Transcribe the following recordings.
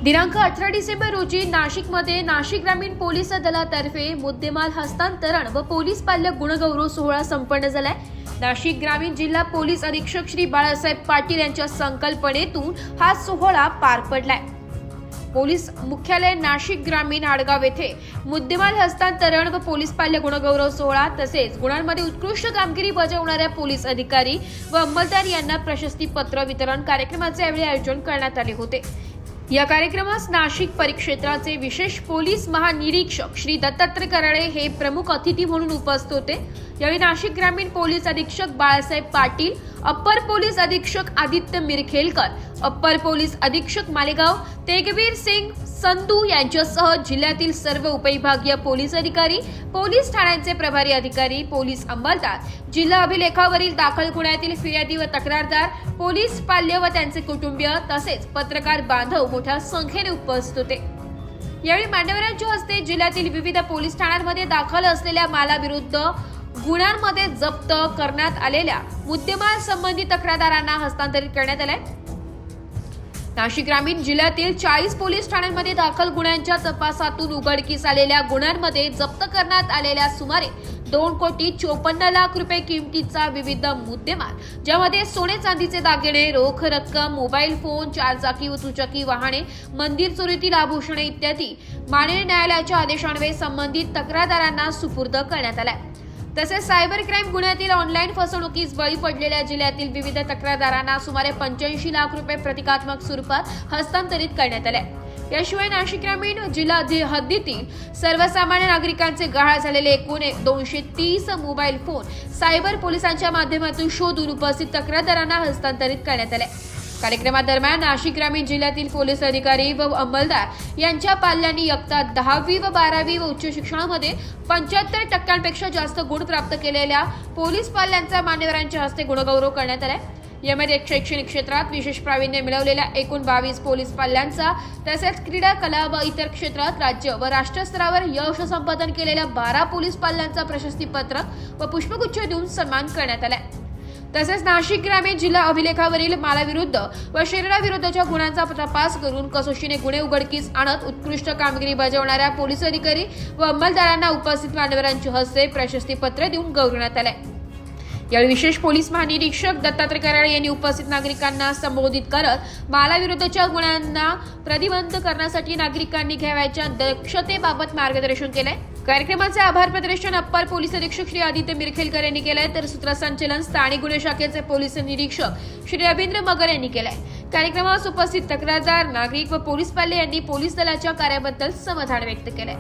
दिनांक 18 डिसेंबर रोजी नाशिकमध्ये नाशिक ग्रामीण पोलीस दलातर्फे मुद्देमाल हस्तांतरण व पोलीस पाल्य गुणगौरव सोहळा संपन्न झालाय। नाशिक ग्रामीण जिल्हा पोलीस अधीक्षक श्री बाळासाहेब पाटील यांच्या संकल्पनेतून हा सोहळा पार पडलाय। पोलीस मुख्यालय नाशिक ग्रामीण आडगाव येथे मुद्देमाल हस्तांतरण व पोलीस पाल्य गुणगौरव सोहळा तसेच गुणांमध्ये उत्कृष्ट कामगिरी बजावणाऱ्या पोलीस अधिकारी व अंमलदार यांना प्रशस्ती पत्र वितरण कार्यक्रमाचे यावेळी आयोजन करण्यात आले होते। या कार्यक्रमास नाशिक परिक्षेत्राचे विशेष पोलीस महानिरीक्षक श्री दत्तात्रय कराळे हे प्रमुख अतिथी म्हणून उपस्थित होते। यावेळी नाशिक ग्रामीण पोलीस अधीक्षक बाळासाहेब पाटील, अप्पर पोलीस अधीक्षक आदित्य मिरखेलकर, अप्पर पोलीस अधीक्षक मालेगाव तेगवीर सिंग संधू यांच्यासह जिल्ह्यातील सर्व उपविभागीय पोलीस अधिकारी, पोलीस ठाण्यांचे प्रभारी अधिकारी, पोलीस अंमलदार, जिल्हा अभिलेखावरील दाखल गुन्ह्यातील फिर्यादी व तक्रारदार, पोलीस पाल्य व त्यांचे कुटुंबीय तसेच पत्रकार बांधव मोठ्या संख्येने उपस्थित होते। यावेळी मान्यवरांच्या हस्ते जिल्ह्यातील विविध पोलीस ठाण्यांमध्ये दाखल असलेल्या मालाविरुद्ध गुन्ह्यांमध्ये जप्त करण्यात आलेल्या मुद्देमाल संबंधित तक्रारदारांना हस्तांतरित करण्यात आले। नाशिक ग्रामीण जिल्ह्यातील 40 पोलीस ठाण्यांमध्ये दाखल गुन्ह्यांच्या तपासातून उघडकीस आलेल्या गुन्ह्यांमध्ये जप्त करण्यात आलेल्या सुमारे 2,54,00,000 रुपये किमतीचा विविध मुद्देमाल, ज्यामध्ये सोने चांदीचे दागिने, रोख रक्कम, मोबाईल फोन, 4 चाकी व दुचाकी वाहने, मंदिर चोरीतील आभूषणे इत्यादी माननीय न्यायालयाच्या आदेशान्वये संबंधित तक्रारदारांना सुपूर्द करण्यात आला। तसेच सायबर क्राईम गुन्ह्यातील ऑनलाईन फसवणुकीस बळी पडलेल्या जिल्ह्यातील विविध तक्रारदारांना सुमारे 85 लाख रुपये प्रतिकात्मक स्वरूपात हस्तांतरित करण्यात आले। याशिवाय नाशिक ग्रामीण जिल्हा हद्दीतील सर्वसामान्य नागरिकांचे गहाळ झालेले एकूण 230 मोबाईल फोन सायबर पोलिसांच्या माध्यमातून शोधून उपस्थित तक्रारदारांना हस्तांतरित करण्यात आले। कार्यक्रमादरम्यान नाशिक ग्रामीण जिल्ह्यातील पोलीस अधिकारी व अंमलदार यांच्या पाल्यांनी इयत्ता 10वी व 12वी व उच्च शिक्षणामध्ये 75% जास्त गुण प्राप्त केलेल्या पोलीस पाल्यांचा मान्यवरांच्या हस्ते गुणगौरव करण्यात आला। यामध्ये शैक्षणिक क्षेत्रात विशेष प्रावीण्य मिळवलेल्या एकूण 22 पोलीस पाल्यांचा तसेच क्रीडा, कला व इतर क्षेत्रात राज्य व राष्ट्रीय स्तरावर यश संपादन केलेल्या 12 पोलीस पाल्यांचा प्रशस्ती पत्रक व पुष्पगुच्छ देऊन सन्मान करण्यात आला। तसेच नाशिक ग्रामीण जिल्हा अभिलेखावरील मालाविरुद्ध व शरीराविरुद्धच्या गुन्ह्यांचा तपास करून कसोशीने गुन्हे उघडकीस आणत उत्कृष्ट कामगिरी बजावणाऱ्या पोलीस अधिकारी व अंमलदारांना उपस्थित मान्यवरांच्या हस्ते प्रशस्ती पत्र देऊन गौरवण्यात आले। यावेळी विशेष पोलीस महानिरीक्षक दत्तात्रय कराळे यांनी उपस्थित नागरिकांना संबोधित करत मालाविरुद्धच्या गुन्ह्यांना प्रतिबंध करण्यासाठी नागरिकांनी घ्यावयाच्या दक्षतेबाबत मार्गदर्शन केले। कार्यक्रमाचे आभार प्रदर्शन अप्पर पोलीस अधीक्षक श्री आदित्य मिरखेलकर यांनी केले, तर सूत्रसंचालन स्थानिक गुन्हे शाखेचे पोलीस निरीक्षक श्री रवींद्र मगर यांनी केले। कार्यक्रमास उपस्थित तक्रारदार, नागरिक व पोलीस पाल्य यांनी पोलीस दलाच्या कार्याबद्दल समाधान व्यक्त केले।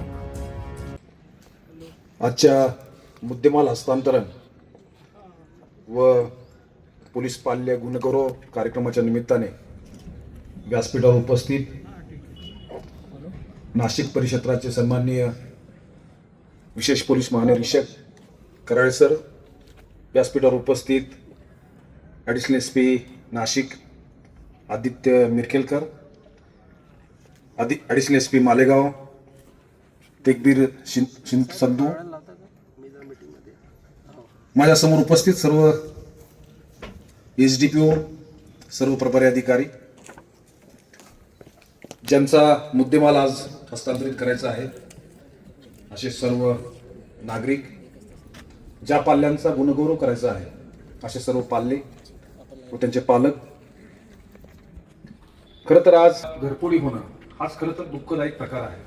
आजच्या मुद्देमाल हस्तांतरण व पोलीस पाल्य गुणगौरव कार्यक्रमाच्या निमित्ताने व्यासपीठावर उपस्थित नाशिक परिक्षेत्राचे सन्माननीय विशेष पोलीस महानिरीक्षक कराळे सर, व्यासपीठावर उपस्थित additional SP Nashik Aditya Mirkhelkar, additional SP Malegaon Tegveer Singh Sandhu, माझ्यासमोर उपस्थित सर्व SDPO, सर्व प्रभारी अधिकारी, ज्यांचा मुद्देमाल आज हस्तांतरित करायचा आहे, असे सर्व नागरिक, ज्या पाल्यांचा गुणगौरव करायचा आहे असे सर्व पाल्य व त्यांचे पालक। खरं तर आज घरफोडी होणं हाच खरं तर दुःखदायक प्रकार आहे।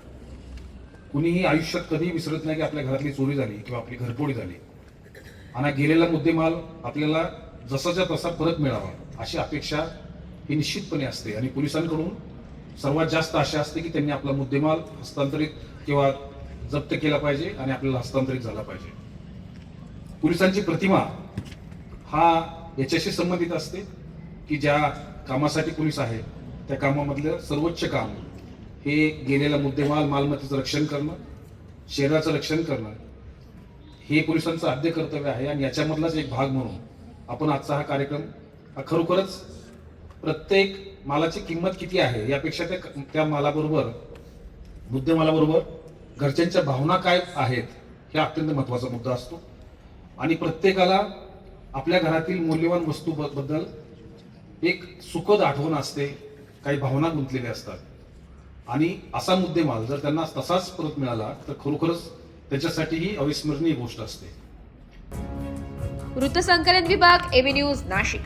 कुणीही आयुष्यात कधीही विसरत नाही की आपल्या घरातली चोरी झाली किंवा आपली घरफोडी झाली आणि गेलेला मुद्देमाल आपल्याला जसाच्या तसा परत मिळावा अशी अपेक्षा ही निश्चितपणे असते आणि पोलिसांकडून सर्वात जास्त आशा असते की त्यांनी आपला मुद्देमाल हस्तांतरित किंवा जप्त केला पाहिजे आणि आपल्याला हस्तांतरित झाला पाहिजे। पोलिसांची प्रतिमा हा याच्याशी संबंधित असते की ज्या कामासाठी पोलीस आहेत त्या कामामधलं सर्वोच्च काम हे गेलेला मुद्देमाल, मालमत्तेचं रक्षण करणं, शरीराचं रक्षण करणं हे पोलिसांचं आद्य कर्तव्य आहे आणि याच्यामधलाच एक भाग म्हणून आपण आजचा हा कार्यक्रम हा खरोखरच प्रत्येक मालाची किंमत किती आहे यापेक्षा त्या मालाबरोबर, मुद्देमालाबरोबर घरच्यांच्या भावना काय आहेत हे अत्यंत महत्त्वाचा मुद्दा असतो आणि प्रत्येकाला आपल्या घरातील मूल्यवान वस्तूबद्दल एक सुखद आठवण असते, काही भावना गुंतलेल्या असतात आणि असा मुद्देमाल जर त्यांना तसाच परत मिळाला तर खरोखरच त्याच्यासाठी ही अविस्मरणीय गोष्ट असते. वृत्तसंकलन विभाग, एबी न्यूज, नाशिक.